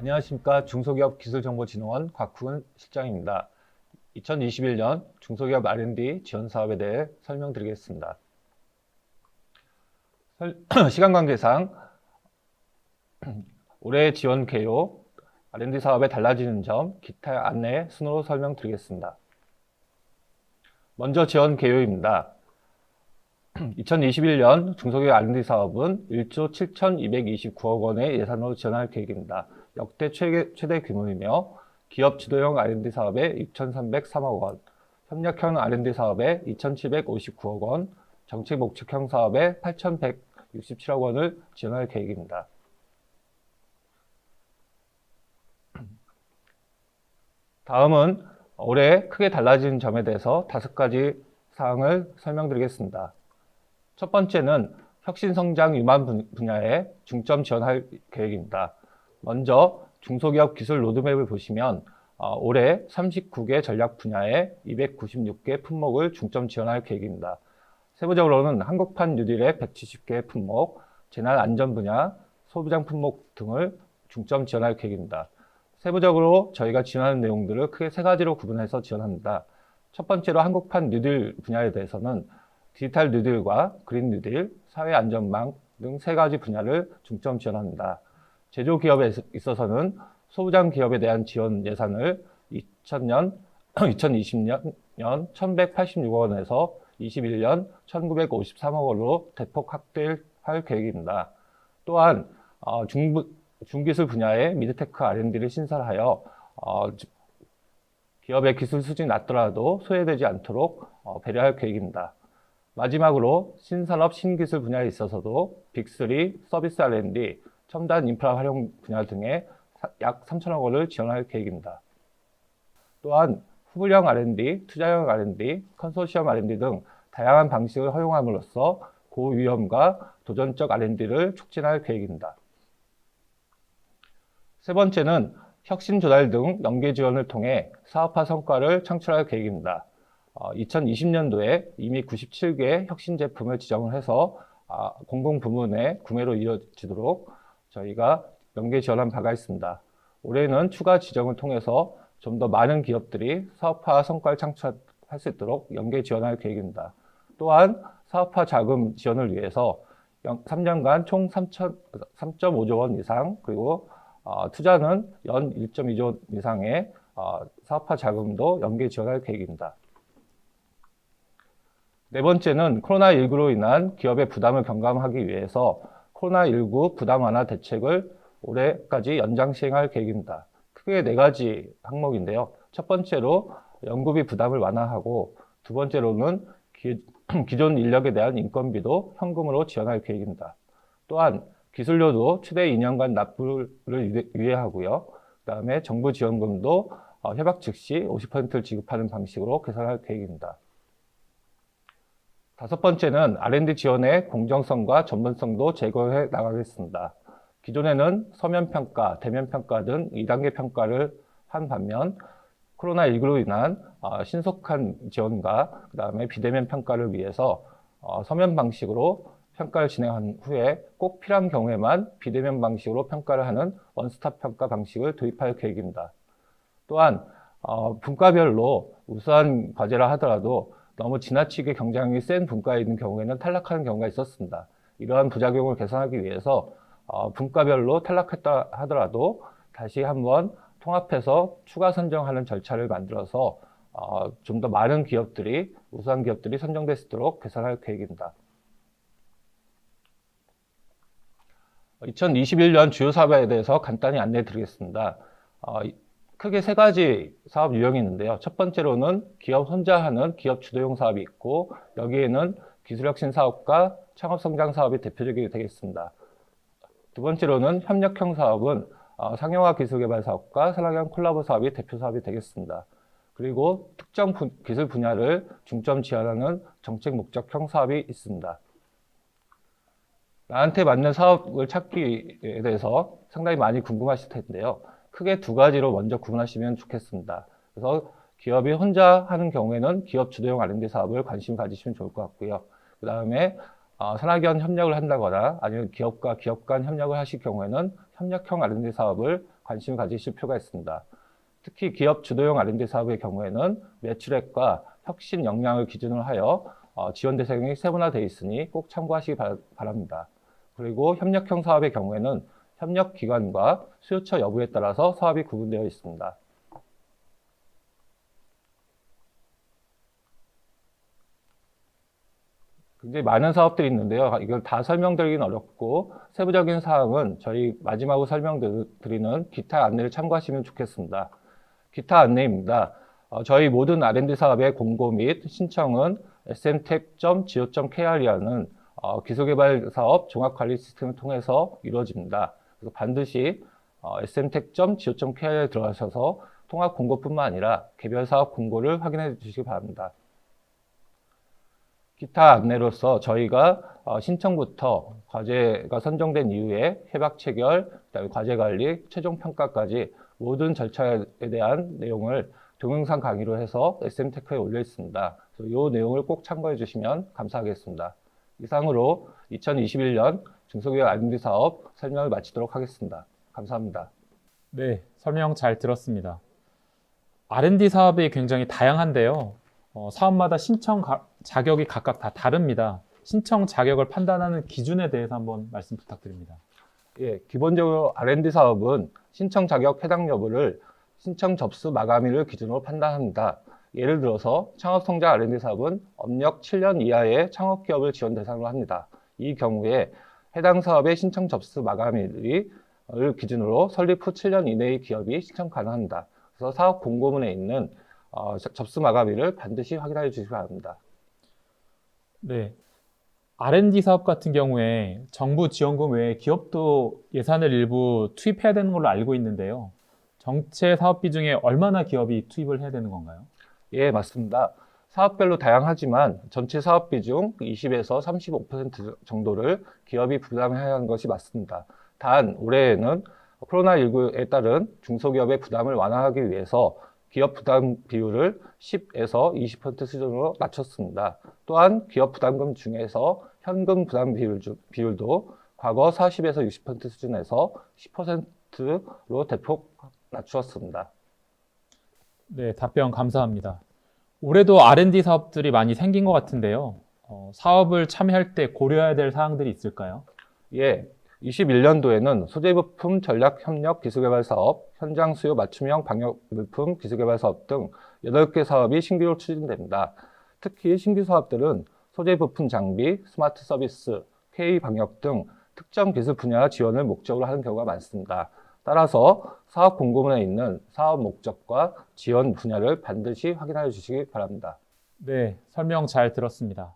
안녕하십니까. 중소기업기술정보진흥원 곽훈 실장입니다. 2021년 중소기업 R&D 지원 사업에 대해 설명드리겠습니다. 시간 관계상 올해 지원 개요, R&D 사업에 달라지는 점, 기타 안내 순으로 설명드리겠습니다. 먼저 지원 개요입니다. 2021년 중소기업 R&D 사업은 1조 7,229억 원의 예산으로 지원할 계획입니다. 역대 최대 규모이며 기업 주도형 R&D 사업에 6,303억 원, 협력형 R&D 사업에 2,759억 원, 정책 목적형 사업에 8,167억 원을 지원할 계획입니다. 다음은 올해 크게 달라진 점에 대해서 5가지 사항을 설명드리겠습니다. 첫 번째는 혁신성장 유망 분야에 중점 지원할 계획입니다. 먼저 중소기업 기술 로드맵을 보시면 올해 39개 전략 분야에 296개 품목을 중점 지원할 계획입니다. 세부적으로는 한국판 뉴딜의 170개 품목, 재난안전 분야, 소비장 품목 등을 중점 지원할 계획입니다. 세부적으로 저희가 지원하는 내용들을 크게 3가지로 구분해서 지원합니다. 첫 번째로 한국판 뉴딜 분야에 대해서는 디지털 뉴딜과 그린 뉴딜, 사회안전망 등 3가지 분야를 중점 지원합니다. 제조기업에 있어서는 소부장 기업에 대한 지원 예산을 2020년 1,186억 원에서 21년 1,953억 원으로 대폭 확대할 계획입니다. 또한 중기술 분야의 미드테크 R&D를 신설하여 기업의 기술 수준이 낮더라도 소외되지 않도록 배려할 계획입니다. 마지막으로 신산업 신기술 분야에 있어서도 빅3, 서비스 R&D, 첨단 인프라 활용 분야 등에 약 3천억 원을 지원할 계획입니다. 또한 후불형 R&D, 투자형 R&D, 컨소시엄 R&D 등 다양한 방식을 허용함으로써 고위험과 도전적 R&D를 촉진할 계획입니다. 세 번째는 혁신 조달 등 연계 지원을 통해 사업화 성과를 창출할 계획입니다. 2020년도에 이미 97개 혁신 제품을 지정을 해서 공공부문의 구매로 이어지도록 저희가 연계 지원한 바가 있습니다. 올해는 추가 지정을 통해서 좀 더 많은 기업들이 사업화 성과를 창출할 수 있도록 연계 지원할 계획입니다. 또한 사업화 자금 지원을 위해서 3년간 총 3.5조 원 이상, 그리고 투자는 연 1.2조 이상의 사업화 자금도 연계 지원할 계획입니다. 네 번째는 코로나19로 인한 기업의 부담을 경감하기 위해서 코로나19 부담 완화 대책을 올해까지 연장 시행할 계획입니다. 크게 4가지 항목인데요. 첫 번째로 연구비 부담을 완화하고, 두 번째로는 기존 인력에 대한 인건비도 현금으로 지원할 계획입니다. 또한 기술료도 최대 2년간 납부를 유예하고요. 그 다음에 정부 지원금도 협약 즉시 50%를 지급하는 방식으로 개선할 계획입니다. 다섯 번째는 R&D 지원의 공정성과 전문성도 제고해 나가겠습니다. 기존에는 서면평가, 대면평가 등 2단계 평가를 한 반면 코로나19로 인한 신속한 지원과 그 다음에 비대면 평가를 위해서 서면 방식으로 평가를 진행한 후에 꼭 필요한 경우에만 비대면 방식으로 평가를 하는 원스톱 평가 방식을 도입할 계획입니다. 또한 분과별로 우수한 과제라 하더라도 너무 지나치게 경쟁력이 센 분과에 있는 경우에는 탈락하는 경우가 있었습니다. 이러한 부작용을 개선하기 위해서 분과별로 탈락했다 하더라도 다시 한번 통합해서 추가 선정하는 절차를 만들어서 좀 더 많은 기업들이, 우수한 기업들이 선정될 수 있도록 개선할 계획입니다. 2021년 주요 사업에 대해서 간단히 안내해 드리겠습니다. 크게 3가지 사업 유형이 있는데요. 첫 번째로는 기업 혼자 하는 기업 주도형 사업이 있고, 여기에는 기술혁신 사업과 창업성장 사업이 대표적이 되겠습니다. 두 번째로는 협력형 사업은 상용화 기술개발 사업과 산학형 콜라보 사업이 대표 사업이 되겠습니다. 그리고 특정 기술 분야를 중점 지원하는 정책 목적형 사업이 있습니다. 나한테 맞는 사업을 찾기에 대해서 상당히 많이 궁금하실 텐데요. 크게 2가지로 먼저 구분하시면 좋겠습니다. 그래서 기업이 혼자 하는 경우에는 기업 주도형 R&D 사업을 관심 가지시면 좋을 것 같고요. 그 다음에 산학연 협력을 한다거나 아니면 기업과 기업 간 협력을 하실 경우에는 협력형 R&D 사업을 관심을 가지실 필요가 있습니다. 특히 기업 주도형 R&D 사업의 경우에는 매출액과 혁신 역량을 기준으로 하여 지원 대상이 세분화되어 있으니 꼭 참고하시기 바랍니다. 그리고 협력형 사업의 경우에는 협력 기관과 수요처 여부에 따라서 사업이 구분되어 있습니다. 굉장히 많은 사업들이 있는데요. 이걸 다 설명드리긴 어렵고 세부적인 사항은 저희 마지막으로 설명드리는 기타 안내를 참고하시면 좋겠습니다. 기타 안내입니다. 저희 모든 R&D 사업의 공고 및 신청은 smtech.go.kr이라는 기술개발 사업 종합관리 시스템을 통해서 이루어집니다. 그래서 반드시 smtech.go.kr에 들어가셔서 통합 공고뿐만 아니라 개별 사업 공고를 확인해 주시기 바랍니다. 기타 안내로서 저희가 신청부터 과제가 선정된 이후에 협약 체결, 그다음에 과제 관리, 최종 평가까지 모든 절차에 대한 내용을 동영상 강의로 해서 SM테크에 올려 있습니다. 그래서 이 내용을 꼭 참고해 주시면 감사하겠습니다. 이상으로 2021년 중소기업 R&D 사업 설명을 마치도록 하겠습니다. 감사합니다. 네, 설명 잘 들었습니다. R&D 사업이 굉장히 다양한데요. 사업마다 신청 자격이 각각 다 다릅니다. 신청 자격을 판단하는 기준에 대해서 한번 말씀 부탁드립니다. 예, 기본적으로 R&D 사업은 신청 자격 해당 여부를 신청 접수 마감일을 기준으로 판단합니다. 예를 들어서 창업성장 R&D 사업은 업력 7년 이하의 창업기업을 지원 대상으로 합니다. 이 경우에 해당 사업의 신청 접수 마감일을 기준으로 설립 후 7년 이내의 기업이 신청 가능합니다. 그래서 사업 공고문에 있는 접수 마감일을 반드시 확인해 주시기 바랍니다. 네, R&D 사업 같은 경우에 정부 지원금 외에 기업도 예산을 일부 투입해야 되는 걸로 알고 있는데요. 전체 사업비 중에 얼마나 기업이 투입을 해야 되는 건가요? 예, 맞습니다. 사업별로 다양하지만 전체 사업비 중 20에서 35% 정도를 기업이 부담해야 하는 것이 맞습니다. 단 올해에는 코로나19에 따른 중소기업의 부담을 완화하기 위해서 기업 부담 비율을 10에서 20% 수준으로 낮췄습니다. 또한 기업 부담금 중에서 현금 부담 비율도 과거 40에서 60% 수준에서 10%로 대폭 낮추었습니다. 네, 답변 감사합니다. 올해도 R&D 사업들이 많이 생긴 것 같은데요. 사업을 참여할 때 고려해야 될 사항들이 있을까요? 예, 21년도에는 소재부품 전략 협력 기술개발 사업, 현장 수요 맞춤형 방역 물품 기술개발 사업 등 8개 사업이 신규로 추진됩니다. 특히 신규 사업들은 소재부품 장비, 스마트 서비스, K 방역 등 특정 기술 분야 지원을 목적으로 하는 경우가 많습니다. 따라서 사업 공고문에 있는 사업 목적과 지원 분야를 반드시 확인하여 주시기 바랍니다. 네, 설명 잘 들었습니다.